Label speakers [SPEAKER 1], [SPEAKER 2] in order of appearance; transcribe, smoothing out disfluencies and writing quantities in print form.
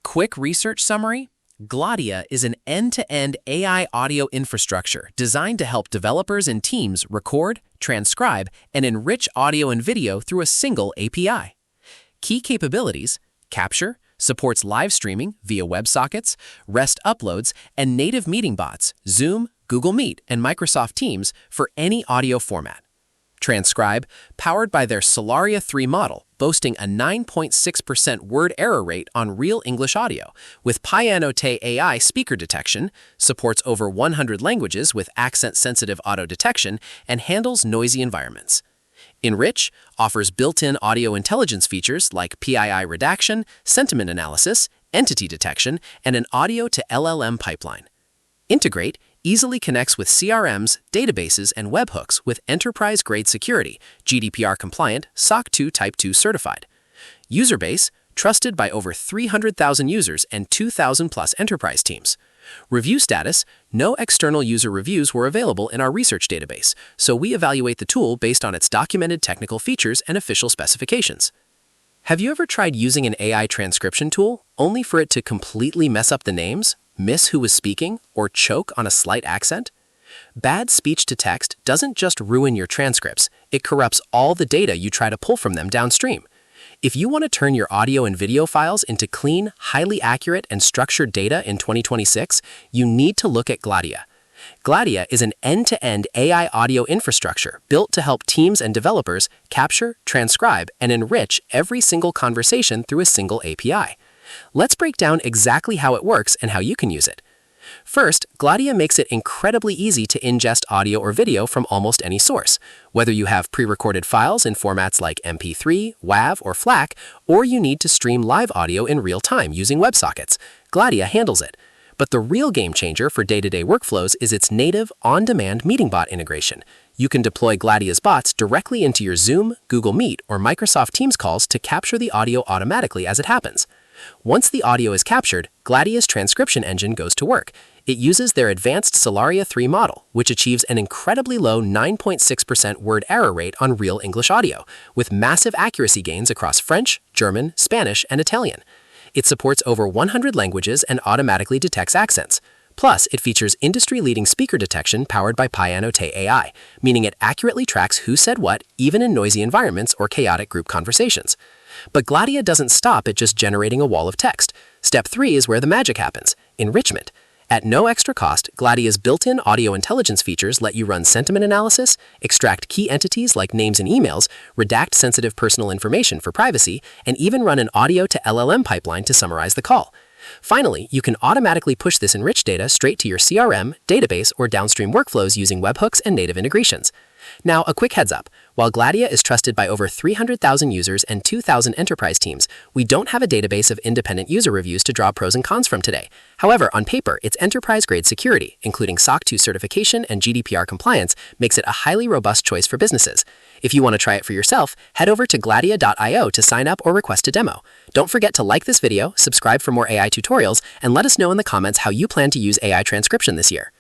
[SPEAKER 1] quick research summary, Gladia is an end-to-end AI audio infrastructure designed to help developers and teams record, transcribe, and enrich audio and video through a single API. Key capabilities: capture, supports live streaming via WebSockets, REST uploads, and native meeting bots, Zoom, Google Meet, and Microsoft Teams for any audio format. Transcribe, powered by their Solaria 3 model, boasting a 9.6% word error rate on real English audio, with Pianote AI speaker detection, supports over 100 languages with accent-sensitive auto detection, and handles noisy environments. Enrich offers built-in audio intelligence features like PII redaction, sentiment analysis, entity detection, and an audio-to-LLM pipeline. Integrate easily connects with CRMs, databases, and webhooks with enterprise-grade security, GDPR-compliant, SOC 2 Type 2 certified. User base, trusted by over 300,000 users and 2,000-plus enterprise teams. Review status, no external user reviews were available in our research database, so we evaluate the tool based on its documented technical features and official specifications. Have you ever tried using an AI transcription tool only for it to completely mess up the names, miss who was speaking, or choke on a slight accent? Bad speech-to-text doesn't just ruin your transcripts, it corrupts all the data you try to pull from them downstream. If you want to turn your audio and video files into clean, highly accurate, and structured data in 2026, you need to look at Gladia. Gladia is an end-to-end AI audio infrastructure built to help teams and developers capture, transcribe, and enrich every single conversation through a single API. Let's break down exactly how it works and how you can use it. First, Gladia makes it incredibly easy to ingest audio or video from almost any source. Whether you have pre-recorded files in formats like MP3, WAV, or FLAC, or you need to stream live audio in real time using WebSockets, Gladia handles it. But the real game changer for day-to-day workflows is its native, on-demand meeting bot integration. You can deploy Gladia's bots directly into your Zoom, Google Meet, or Microsoft Teams calls to capture the audio automatically as it happens. Once the audio is captured, Gladia's transcription engine goes to work. It uses their advanced Solaria 3 model, which achieves an incredibly low 9.6% word error rate on real English audio, with massive accuracy gains across French, German, Spanish, and Italian. It supports over 100 languages and automatically detects accents. Plus, it features industry-leading speaker detection powered by Pianote AI, meaning it accurately tracks who said what, even in noisy environments or chaotic group conversations. But Gladia doesn't stop at just generating a wall of text. Step 3 is where the magic happens: enrichment. At no extra cost, Gladia's built-in audio intelligence features let you run sentiment analysis, extract key entities like names and emails, redact sensitive personal information for privacy, and even run an audio-to-LLM pipeline to summarize the call. Finally, you can automatically push this enriched data straight to your CRM, database, or downstream workflows using webhooks and native integrations. Now, a quick heads up. While Gladia is trusted by over 300,000 users and 2,000 enterprise teams, we don't have a database of independent user reviews to draw pros and cons from today. However, on paper, its enterprise-grade security, including SOC 2 certification and GDPR compliance, makes it a highly robust choice for businesses. If you want to try it for yourself, head over to gladia.io to sign up or request a demo. Don't forget to like this video, subscribe for more AI tutorials, and let us know in the comments how you plan to use AI transcription this year.